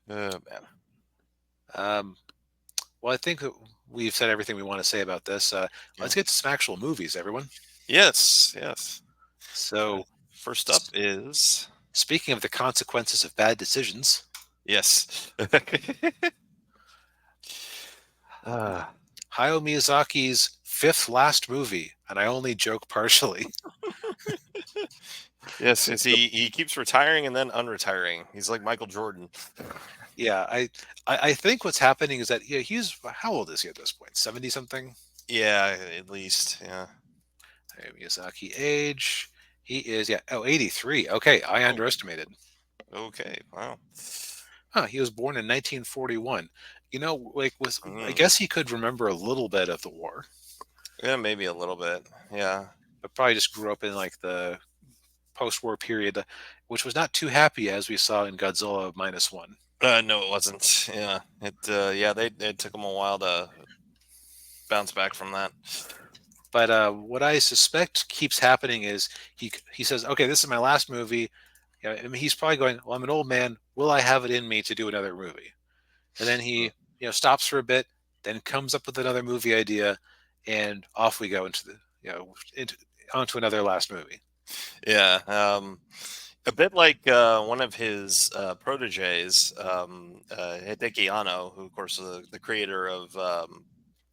Man. Um, well, I think that we've said everything we want to say about this. Yeah. Let's get to some actual movies, everyone. Yes, yes. Uh, So, First up s- is speaking of the consequences of bad decisions, yes. um, uh, Hayao Miyazaki's fifth last movie, and I only joke partially. yes, yes, The he keeps retiring and then unretiring. He's like Michael Jordan. Yeah, I think what's happening is that he's how old is he at this point? 70 something. Yeah, at least. Yeah. Miyazaki age. He is 83. Okay, I Oh, underestimated. okay. Wow. Huh, he was born in 1941. Like was I Mm. guess he could remember a little bit of the war, Yeah, maybe a little bit. Yeah. but probably just grew up in like the post-war period, which was not too happy as we saw in Godzilla minus one. No, it wasn't. Yeah. Yeah, it took him a while to bounce back from that. But what I suspect keeps happening is he says, "Okay, this is my last movie." I mean, he's probably going, "Well, I'm an old man. Will I have it in me to do another movie?" And then he, stops for a bit, then comes up with another movie idea, and off we go into onto another last movie. Yeah, a bit like one of his proteges, Hideki Anno, who, of course, is the creator of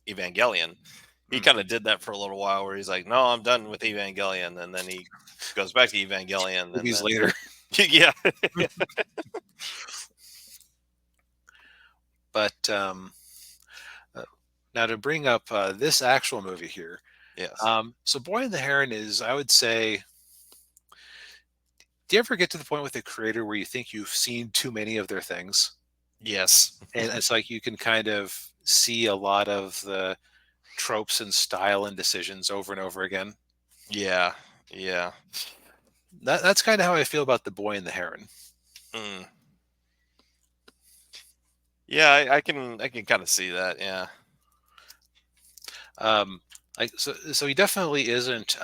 Evangelion. He Mm. kind of did that for a little while, where he's like, "No, I'm done with Evangelion," and then he goes back to Evangelion, and Movies then later. yeah, But uh, now to bring up this actual movie here. yes, So Boy and the Heron is, I would say, do you ever get to the point with a creator where you think you've seen too many of their things? yes, And it's like you can kind of see a lot of the tropes and style and decisions over and over again. yeah, yeah, That's kind of how I feel about The Boy and the Heron. mm. Yeah. I can kind of see that. Yeah, Um, so he definitely isn't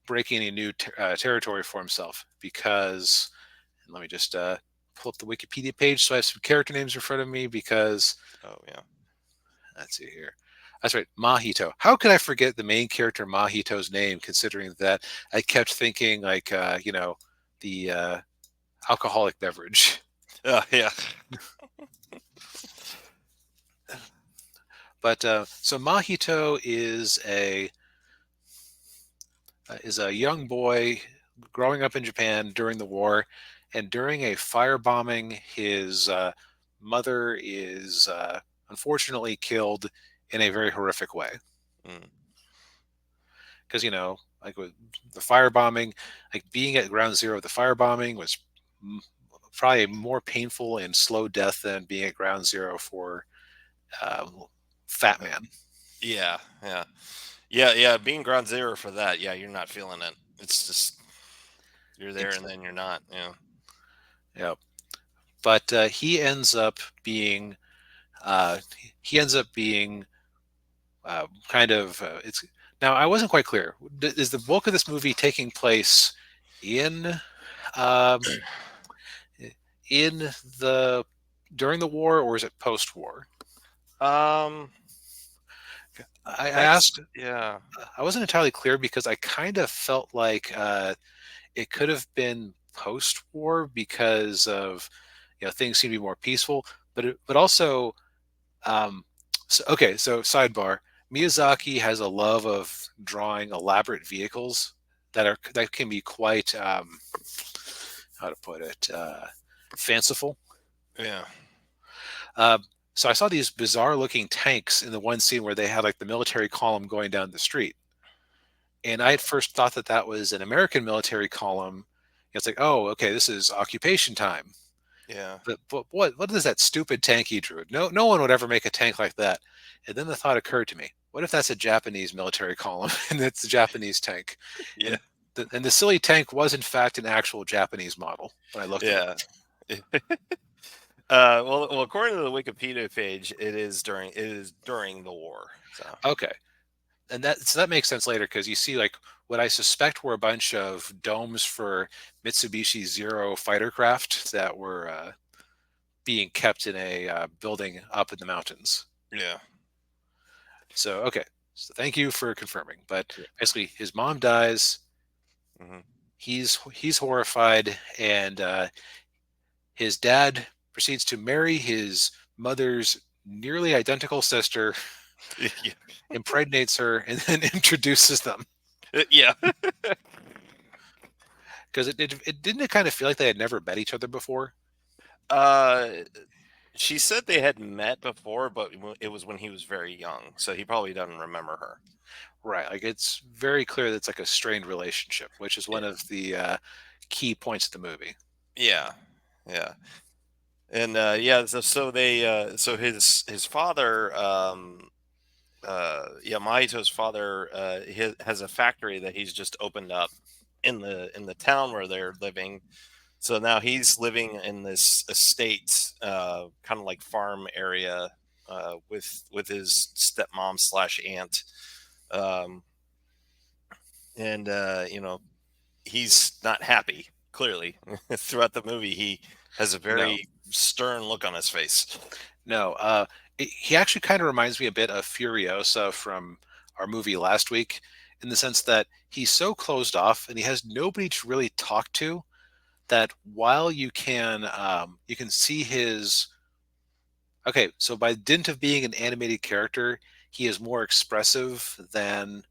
breaking any new territory for himself because, and let me just pull up the Wikipedia page so I have some character names in front of me because oh yeah, let's see here. That's right, Mahito. How could I forget the main character Mahito's name, considering that I kept thinking like the alcoholic beverage. yeah, But so Mahito is a young boy growing up in Japan during the war, and during a firebombing, his mother is unfortunately killed in a very horrific way. mm. Because like with the firebombing, like being at ground zero of the firebombing was probably a more painful and slow death than being at ground zero for Fat Man. Yeah, yeah. Yeah, yeah, being ground zero for that, yeah, you're not feeling it. It's just you're there and Exactly. then you're not. Yeah. Yeah, but uh, he ends up being kind of it's now I wasn't quite clear. Is the bulk of this movie taking place in um, in the during the war or is it post-war? Um, I that's asked. yeah. I wasn't entirely clear because I kind of felt like it could have been post-war because of things seem to be more peaceful, but also um, so sidebar. Miyazaki has a love of drawing elaborate vehicles that can be quite how to put it fanciful. Yeah. Uh, so I saw these bizarre looking tanks in the one scene where they had like the military column going down the street, and I at first thought that that was an American military column. It's like, oh, okay, this is occupation time. Yeah. But what is that stupid tank he drew? No one would ever make a tank like that. And then the thought occurred to me: what if that's a Japanese military column and it's a Japanese tank? Yeah. And the silly tank was in fact an actual Japanese model when I looked it up. Yeah. Well, according to the Wikipedia page, it is during the war. So, Okay, and that makes sense later because you see like what I suspect were a bunch of domes for Mitsubishi Zero fighter craft that were being kept in a building up in the mountains. Yeah. So okay, so thank you for confirming. But Yeah. basically, his mom dies. Hmm. He's horrified, and his dad proceeds to marry his mother's nearly identical sister, Yeah. impregnates her, and then introduces them. Yeah. Because it didn't it kind of feel like they had never met each other before. Uh, she said they had met before, but it was when he was very young, so he probably doesn't remember her. Right. Like it's very clear that it's like a strained relationship, which is Yeah. one of the key points of the movie. Yeah. Yeah. And yeah, so his father, yeah, Maito's father, has a factory that he's just opened up in the town where they're living. So now he's living in this estate, kind of like farm area, with his stepmom slash aunt, um, and he's not happy. Clearly, throughout the movie, he has a No, very stern look on his face. no. He actually kind of reminds me a bit of Furiosa from our movie last week, in the sense that he's so closed off and he has nobody to really talk to. That while you can see his okay, so by dint of being an animated character, he is more expressive than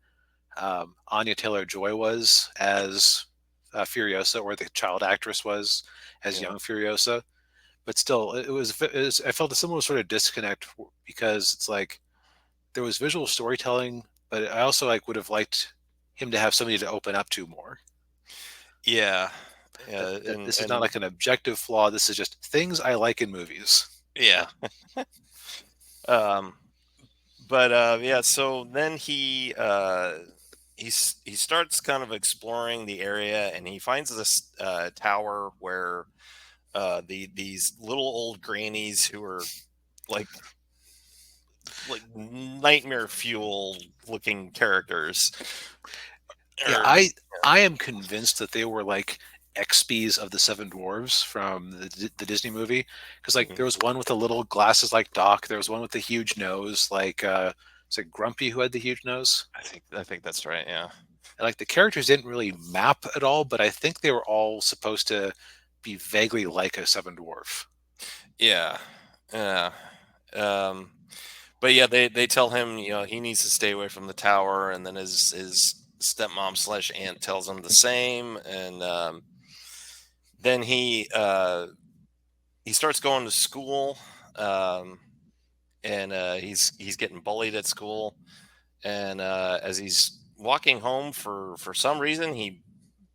Anya Taylor Joy was as Furiosa, or the child actress was as Yeah, young Furiosa. But still, I felt a similar sort of disconnect because it's like there was visual storytelling, but I also like would have liked him to have somebody to open up to more. yeah, That, yeah, that and this is not like an objective flaw. This is just things I like in movies. yeah. Um, but yeah, so then he starts kind of exploring the area, and he finds this tower where these little old grannies who are like nightmare fuel looking characters. Yeah, Or I am convinced that they were like XPs of the Seven Dwarves from the Disney movie, because like Mhm. there was one with the little glasses like Doc, there was one with the huge nose like it's like Grumpy who had the huge nose. I think that's right. Yeah, And, like the characters didn't really map at all, but I think they were all supposed to be vaguely like a Seven Dwarf. yeah, yeah. Um, but yeah, they tell him he needs to stay away from the tower, and then his stepmom slash aunt tells him the same, and then he starts going to school, um, and he's getting bullied at school, and as he's walking home for some reason he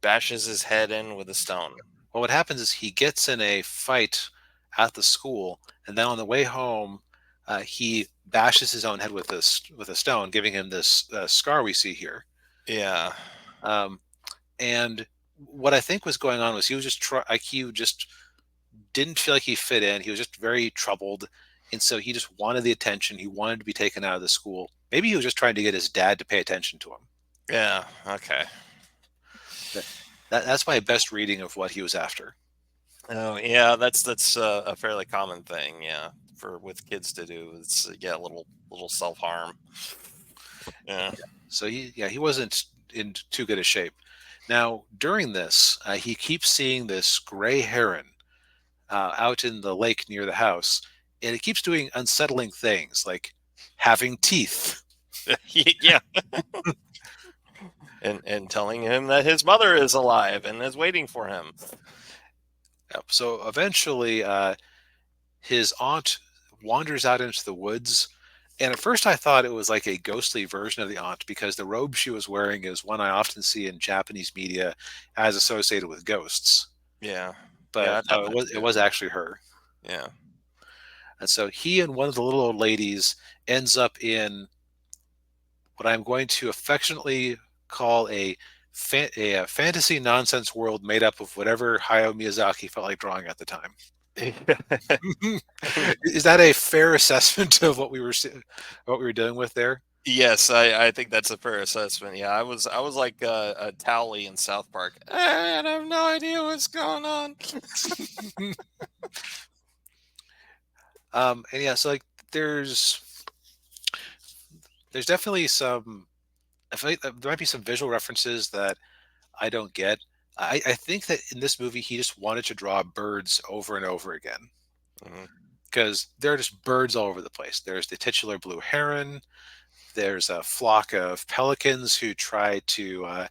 bashes his head in with a stone. Well, what happens is he gets in a fight at the school, and then on the way home, he bashes his own head with a stone, giving him this scar we see here. Yeah, Um, and what I think was going on was he was just like he just didn't feel like he fit in. He was just very troubled, and so he just wanted the attention. He wanted to be taken out of the school. Maybe he was just trying to get his dad to pay attention to him. yeah, okay. That, that's my best reading of what he was after. Oh yeah, that's a fairly common thing. Yeah, for with kids to do. It's yeah, little self harm. Yeah. So he wasn't in too good a shape. Now during this, he keeps seeing this gray heron out in the lake near the house, and it keeps doing unsettling things like having teeth. Yeah, and telling him that his mother is alive and is waiting for him. Yep. So eventually, his aunt wanders out into the woods. And at first, I thought it was like a ghostly version of the aunt because the robe she was wearing is one I often see in Japanese media as associated with ghosts. Yeah, yeah, But I thought no, that it too. was actually her. Yeah, And so he and one of the little old ladies ends up in what I'm going to affectionately call a fantasy nonsense world made up of whatever Hayao Miyazaki felt like drawing at the time. Is that a fair assessment of what we were dealing with there? yes, I think that's a fair assessment. Yeah, I was like a Towley in South Park. I have no idea what's going on. And yeah, so like there's there's definitely some. I feel like there might be some visual references that I don't get. I think that in this movie he just wanted to draw birds over and over again Hmm. because there are just birds all over the place. There's the titular blue heron. There's a flock of pelicans who try to,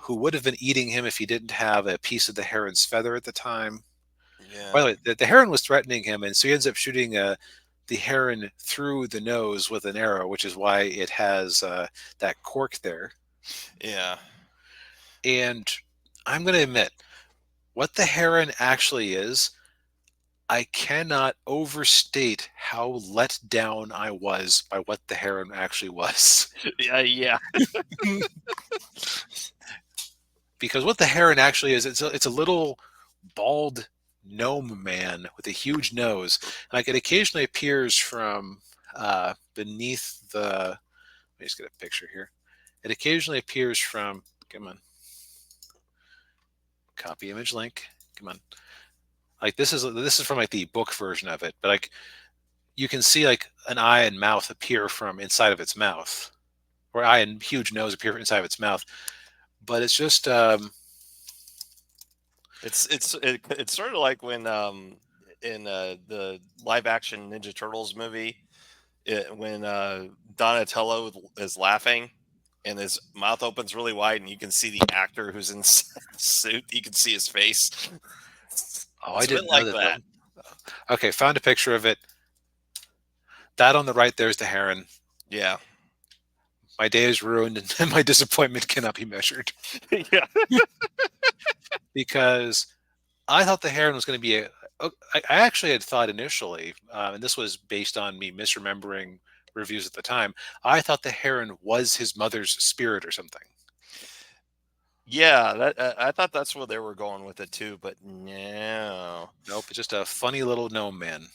who would have been eating him if he didn't have a piece of the heron's feather at the time. By Yeah, the way, the heron was threatening him, and so he ends up shooting the heron through the nose with an arrow, which is why it has that cork there. yeah, And I'm going to admit, what the heron actually is, I cannot overstate how let down I was by what the heron actually was. yeah, yeah. Because what the heron actually is, it's a little bald gnome man with a huge nose. Like it occasionally appears from beneath the. Let me just get a picture here. It occasionally appears from. Come on, copy image link. Come on. Like this is from like the book version of it, but like you can see like an eye and mouth appear from inside of its mouth, or eye and huge nose appear inside of its mouth. But it's just It's sort of like when in the live action Ninja Turtles movie, when Donatello is laughing and his mouth opens really wide and you can see the actor who's in suit. You can see his face. oh, I It's a bit didn't know like that. that. Okay, found a picture of it. That on the right, there's the heron. Yeah. My day is ruined and my disappointment cannot be measured Yeah. because I thought the heron was going to be a. I actually had thought initially, and this was based on me misremembering reviews at the time. I thought the heron was his mother's spirit or something. Yeah, that I thought that's where they were going with it too, but no. Nope, it's just a funny little gnome man.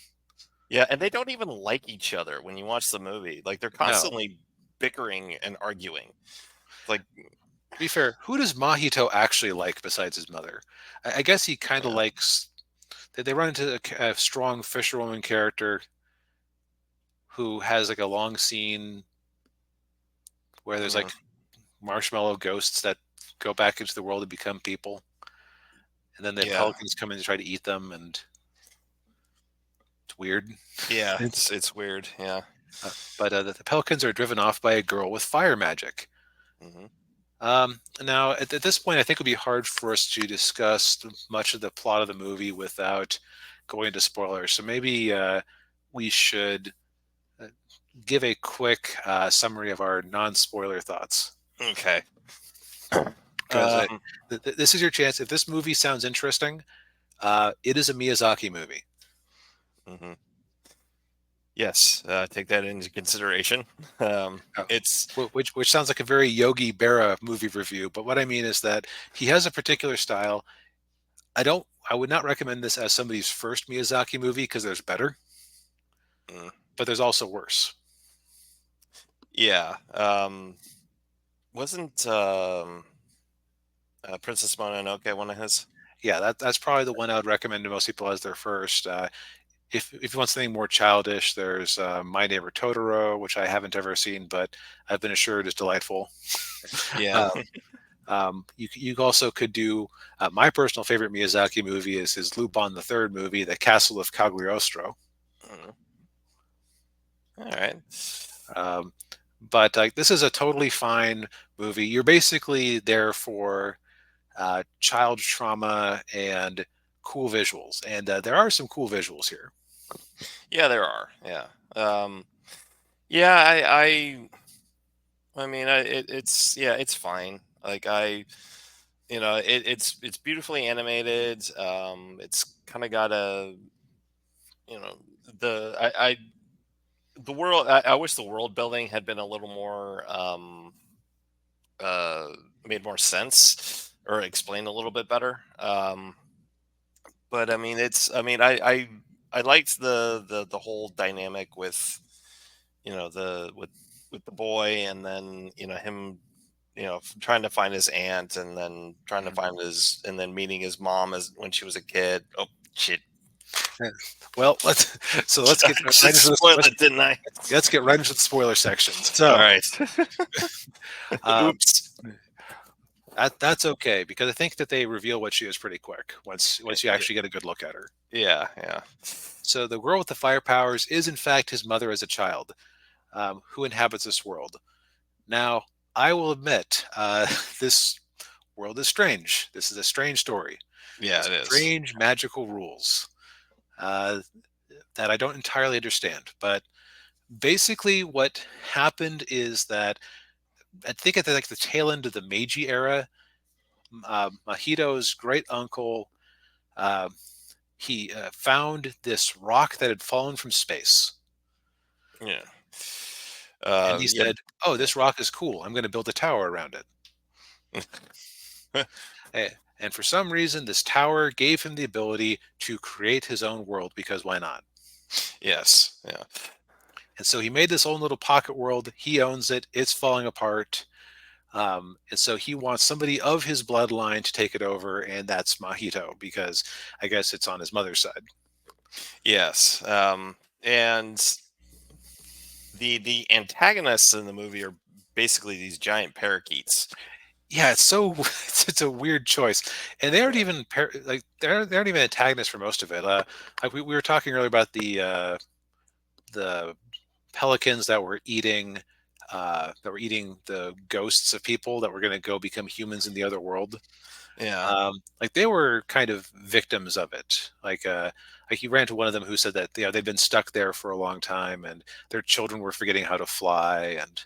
Yeah, and they don't even like each other when you watch the movie. Like they're No, constantly bickering and arguing. Like, to be fair, who does Mahito actually like besides his mother? I guess he kind of yeah, likes. They run into a strong fisherwoman character who has like a long scene where there's mhm, like marshmallow ghosts that go back into the world and become people, and then the yeah, pelicans come in to try to eat them, and it's weird. yeah. It's weird. Yeah. But the pelicans are driven off by a girl with fire magic. Hmm. Now, at this point, I think it would be hard for us to discuss much of the plot of the movie without going into spoilers. So maybe we should uh, give a quick summary of our non-spoiler thoughts. Okay. Because Um, this is your chance. If this movie sounds interesting, it is a Miyazaki movie. mhm. Yes, take that into consideration. Uh, It's which sounds like a very Yogi Berra movie review, but what I mean is that he has a particular style. I would not recommend this as somebody's first Miyazaki movie because there's better, mm, but there's also worse. yeah. Wasn't Princess Mononoke one of his? Yeah, that's probably the one I would recommend to most people as their first. If you want something more childish, there's My Neighbor Totoro, which I haven't ever seen, but I've been assured is delightful. Yeah. Uh, you also could do my personal favorite Miyazaki movie is his Lupin the Third movie, The Castle of Cagliostro. Mm, all right. Um, but this is a totally fine movie. You're basically there for child trauma and cool visuals, and there are some cool visuals here. Yeah, there are. Yeah. Yeah. I mean, it's yeah, it's fine. Like it's beautifully animated. It's kind of got a, you know, I the world. I wish the world building had been a little more uh made more sense or explained a little bit better. But I mean, it's. I mean, I liked the whole dynamic with, the with the boy, and then him, trying to find his aunt, and then trying to Mhm. find his, and then meeting his mom as when she was a kid. Oh shit. Yeah. Well, let's I get right just into this. spoiled it, didn't I? Let's get right into the spoiler section. All So, right. um, Oops. that's okay because I think that they reveal what she is pretty quick once you Yeah, actually get a good look at her. yeah, yeah. So the girl with the fire powers is in fact his mother as a child, who inhabits this world. Now, I will admit, this world is strange. This is a strange story Yeah, with it is. strange magical rules uh, that I don't entirely understand. But basically, what happened is that I think at the tail end of the Meiji era, Mahito's great uncle uh, he found this rock that had fallen from space, Yeah. and he Yeah. said, "Oh, this rock is cool. I'm going to build a tower around it." And for some reason, this tower gave him the ability to create his own world because why not? Yes. Yeah. And so he made this own little pocket world. He owns it. It's falling apart. And so he wants somebody of his bloodline to take it over, and that's Mahito because I guess it's on his mother's side. Yes. And the antagonists in the movie are basically these giant parakeets. Yeah, it's so it's a weird choice, and they aren't even like they aren't even antagonists for most of it. Like we were talking earlier about the pelicans that were eating the ghosts of people that were going to go become humans in the other world. Yeah. Like they were kind of victims of it. Like he ran to one of them who said that they've been stuck there for a long time and their children were forgetting how to fly, and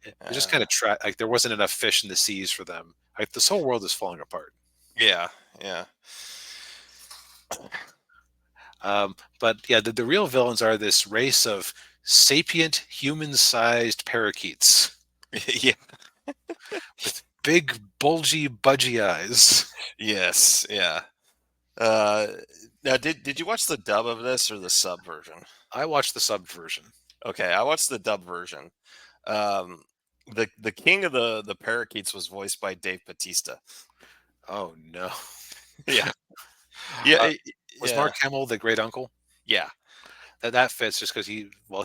it was just kind Uh, of like there wasn't enough fish in the seas for them. Like this whole world is falling apart. yeah. Yeah. But yeah, the real villains are this race of sapient human-sized parakeets Yeah. with big bulgy budgy eyes. Yes. Yeah. Uh, Now, did you watch the dub of this or the sub version? I watched the sub version. Okay, I watched the dub version. Um, the king of the parakeets was voiced by Dave Batista. Oh no. Yeah. Yeah. Uh, was Yeah. Mark Hamill the great uncle? Yeah. That fits just because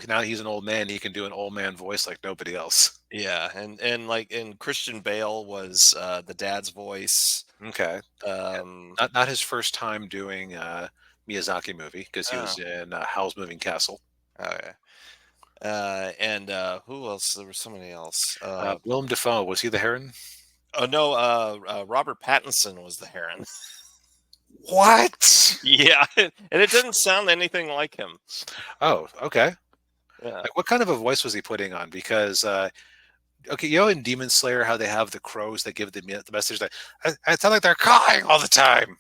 now he's an old man. He can do an old man voice like nobody else. Yeah. And Christian Bale was the dad's voice. Okay, yeah. Um. Not his first time doing Miyazaki movie because he Oh. was in Howl's Moving Castle. Okay. And who else? There was somebody else. Willem Dafoe, was he the Heron? Oh no. Robert Pattinson was the Heron. What? Yeah, and it didn't sound anything like him. Oh, okay. Yeah. Like, what kind of a voice was he putting on? Because okay, in Demon Slayer, how they have the crows that give the message that I sound like they're cawing all the time.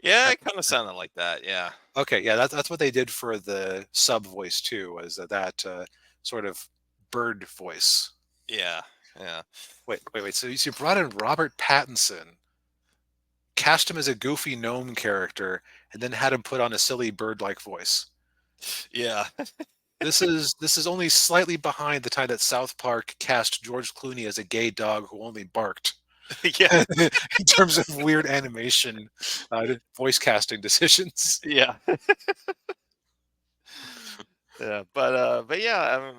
Yeah, Uh, it kind of sounded like that. Yeah. Okay, yeah, that's what they did for the sub voice too, was that sort of bird voice. Yeah. Yeah. Wait. So you brought in Robert Pattinson, cast him as a goofy gnome character, and then had him put on a silly bird-like voice. Yeah. This is only slightly behind the time that South Park cast George Clooney as a gay dog who only barked. Yeah. In terms of weird animation, voice casting decisions. Yeah. Yeah. But yeah.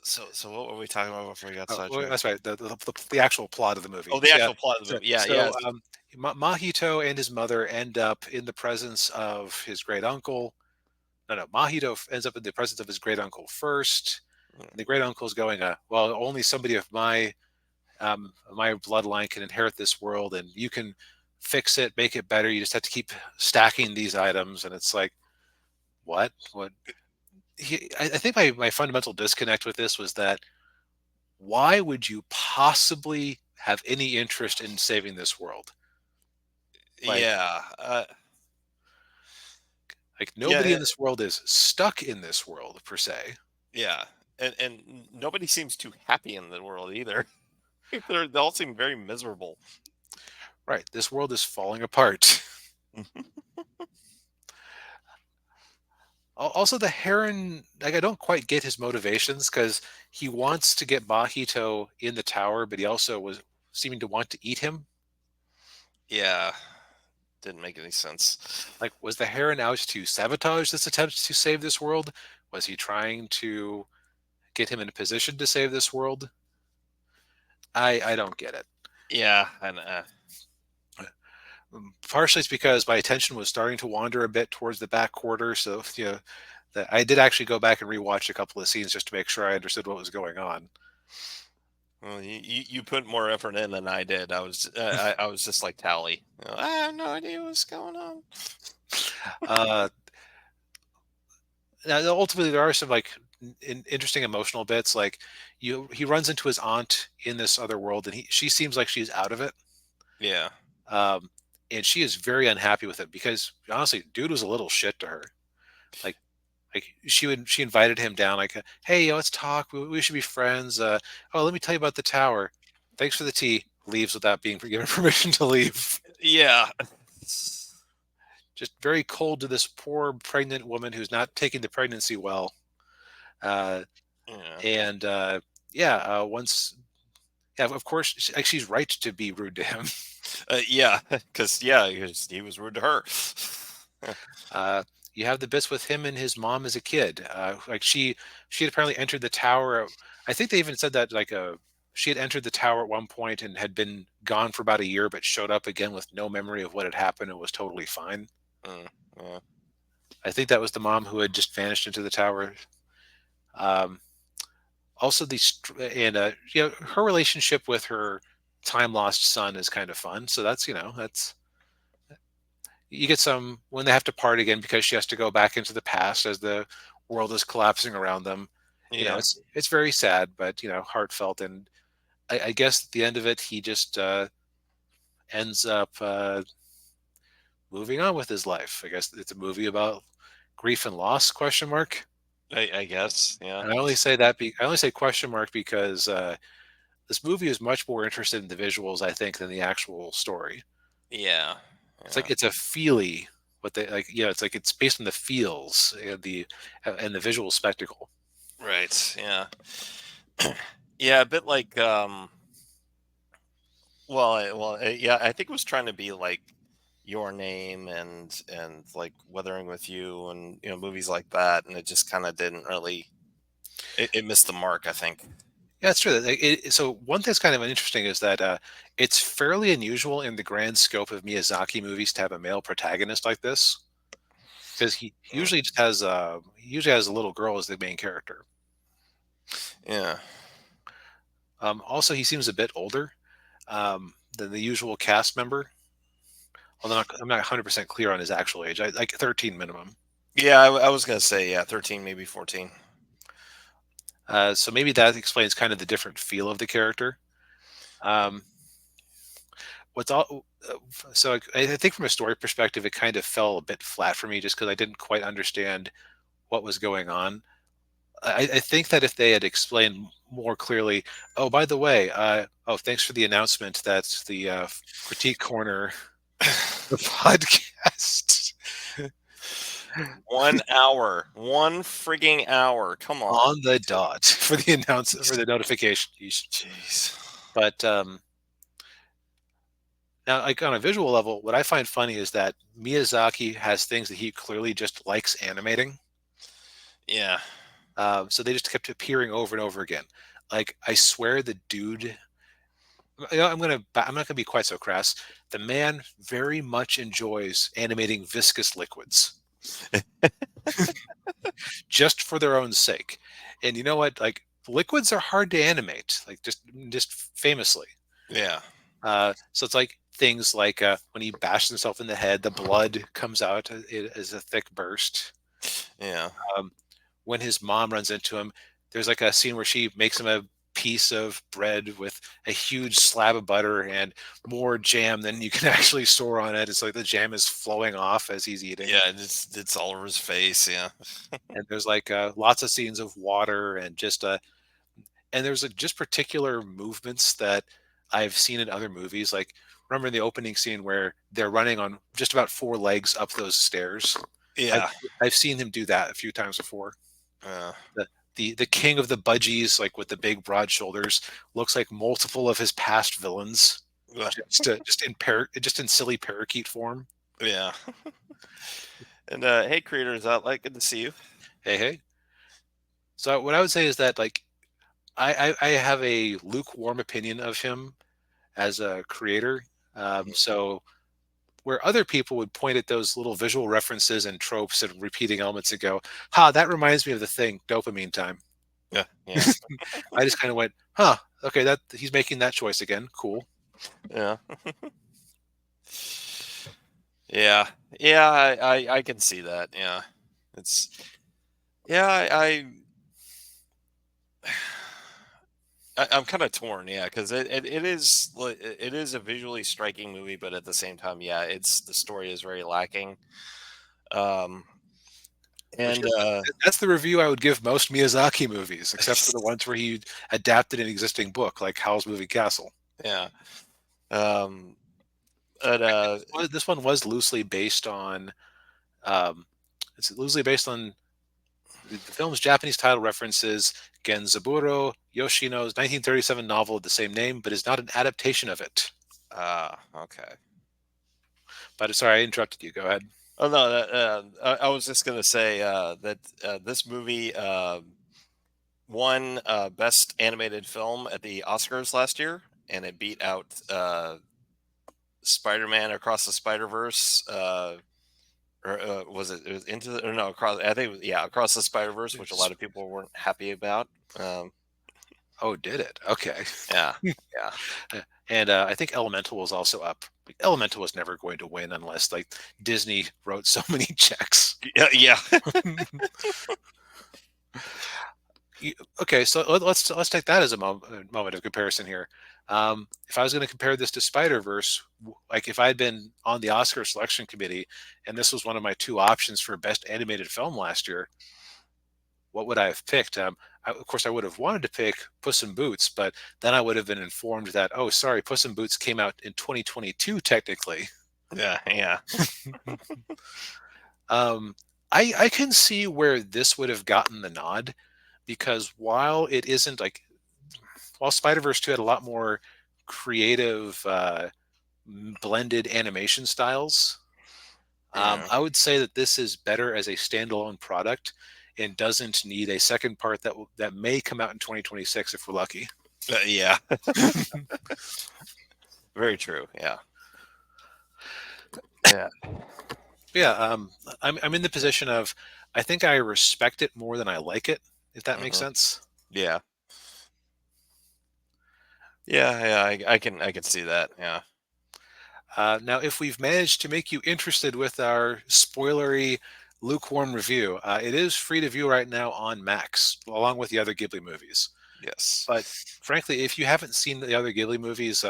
So what were we talking about before we got Oh, well, sidetracked? that's right. The actual plot of the movie. Oh, the So, yeah. actual plot of the So, movie. Yeah. so Yes. Mahito and his mother end up in the presence of his great uncle. No. Mahito ends up in the presence of his great uncle first. And the great uncle's going, well, only somebody of my bloodline can inherit this world, and you can fix it, make it better. You just have to keep stacking these items, and it's like, what? What? I think my fundamental disconnect with this was that why would you possibly have any interest in saving this world? Like, Yeah. nobody Yeah. in this world is stuck in this world per se. Yeah. And nobody seems too happy in the world either. They all seem very miserable. Right. This world is falling apart. Also, the Heron, like, I don't quite get his motivations because he wants to get Mahito in the tower, but he also was seeming to want to eat him. Yeah. didn't make any sense. Like, was the Heron out to sabotage this attempt to save this world? Was he trying to get him in a position to save this world? I don't get it. Yeah, and Partially it's because my attention was starting to wander a bit towards the back quarter, so that I did actually go back and rewatch a couple of scenes just to make sure I understood what was going on. well, you put more effort in than I did. I was just like Tally. I have no idea what's going on. Uh, Now, ultimately, there are some like interesting emotional bits. Like he runs into his aunt in this other world, and she seems like she's out of it. Yeah, Um, and she is very unhappy with it because honestly, dude was a little shit to her. Like she invited him down, like, hey, let's talk. We should be friends. Oh, let me tell you about the tower. Thanks for the tea. Leaves without being given permission to leave. yeah, Just very cold to this poor pregnant woman who's not taking the pregnancy well. Uh, yeah, and yeah, once, yeah, of course, she's right to be rude to him. yeah. Because yeah, he was rude to her. Uh, you have the bits with him and his mom as a kid. Like she had apparently entered the tower. I think they even said that like she had entered the tower at one point and had been gone for about a year, but showed up again with no memory of what had happened and was totally fine. Mm, yeah, I think that was the mom who had just vanished into the tower. Um, Also, and her relationship with her time lost son is kind of fun. So that's that's you get some when they have to part again because she has to go back into the past as the world is collapsing around them. yeah. It's very sad, but heartfelt. And I guess at the end of it, he just ends up moving on with his life. I guess it's a movie about grief and loss? Question mark. I guess. Yeah, And I only say that I only say question mark because this movie is much more interested in the visuals, I think, than the actual story. yeah, It's yeah. like it's a feely, what they like. It's like it's based on the feels and the visual spectacle. Right. Yeah. Yeah, a bit like yeah, I think it was trying to be like Your Name and like Weathering with You and movies like that, and it just kind of didn't really. It missed the mark, I think. Yeah, it's true. So one thing that's kind of interesting is that it's fairly unusual in the grand scope of Miyazaki movies to have a male protagonist like this because he Mm, usually just has he usually has a little girl as the main character. yeah, Also, he seems a bit older than the usual cast member. Although I'm not 100% clear on his actual age. Like 13 minimum. yeah. I was gonna say yeah, 13, maybe 14. So maybe that explains kind of the different feel of the character. Um, what's all so I think from a story perspective, it kind of fell a bit flat for me just because I didn't quite understand what was going on. I think that if they had explained more clearly, oh, by the way, oh, thanks for the announcement that the critique corner, the podcast 1 hour, 1 frigging hour. Come on. on the dot for the for the notification. Jeez. But now, like on a visual level, what I find funny is that Miyazaki has things that he clearly just likes animating. Yeah. So they just kept appearing over and over again. Like I swear, the dude. I'm not gonna be quite so crass. The man very much enjoys animating viscous liquids just for their own sake. And you know what? Like liquids are hard to animate. Like just famously. Yeah. So it's like things like when he bashes himself in the head, the blood comes out as a thick burst. Yeah. Um, when his mom runs into him, there's like a scene where she makes him a piece of bread with a huge slab of butter and more jam than you can actually store on it. It's like the jam is flowing off as he's eating. Yeah. It's all over his face. Yeah. And there's like lots of scenes of water and there's like just particular movements that I've seen in other movies. Like remember in the opening scene where they're running on just about four legs up those stairs. I've Yeah. I've seen him do that a few times before. Uh, The king of the budgies, like with the big broad shoulders, looks like multiple of his past villains, ugh, just in silly parakeet form. Yeah. And hey, creators out, like, good to see you. Hey, hey. So what I would say is that like I have a lukewarm opinion of him as a creator. Mhm. So where other people would point at those little visual references and tropes and repeating elements and go, "Ha, that reminds me of the thing, dopamine time." Yeah, yeah, I just kind of went, "Huh, okay, that he's making that choice again. Cool." yeah, yeah, yeah. I can see that. Yeah, it's yeah. I'm kind of torn. Yeah, because it is it is a visually striking movie, but at the same time, yeah, it's the story is very lacking. Um, Which and is that's the review I would give most Miyazaki movies, except for the ones where he adapted an existing book, like Howl's Moving Castle. yeah, um, but This one was loosely based on um, it's loosely based on the film's Japanese title references Genzaburo Yoshino's 1937 novel of the same name, but is not an adaptation of it. okay. But sorry, I interrupted you. Go ahead. Oh no, I was just gonna say that this movie won Best Animated Film at the Oscars last year, and it beat out Spider-Man Across the Spider-Verse. Or it was into the, or no across I think it was, yeah, Across the Spider-Verse, which a lot of people weren't happy about. Um, Oh, did it? Okay. yeah, yeah, And I think Elemental was also up. Elemental was never going to win unless like Disney wrote so many checks. yeah, yeah. Okay, so let's take that as a moment of comparison here. If I was going to compare this to Spider Verse, like if I had been on the Oscar selection committee and this was one of my two options for best animated film last year, what would I have picked? Of course, I would have wanted to pick Puss in Boots, but then I would have been informed that, oh, sorry, Puss in Boots came out in 2022, technically. Yeah, yeah, Um, I can see where this would have gotten the nod because while Spider Verse 2 had a lot more creative blended animation styles, yeah, I would say that this is better as a standalone product and doesn't need a second part that may come out in 2026 if we're lucky. yeah. Very true. Yeah, yeah. Yeah, I'm in the position of I think I respect it more than I like it, if that makes Hmm. sense. Yeah, yeah, yeah. I can see that. Yeah. Now, if we've managed to make you interested with our spoilery, lukewarm review, it is free to view right now on Max, along with the other Ghibli movies. Yes. But frankly, if you haven't seen the other Ghibli movies,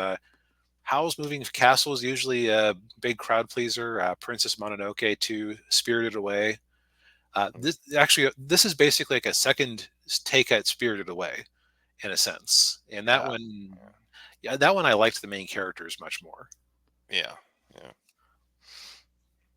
Howl's Moving Castle is usually a big crowd pleaser. Princess Mononoke to Spirited Away. This is basically like a second take at Spirited Away, in a sense. And that Uh, one, yeah, that one I liked the main characters much more. yeah. Yeah.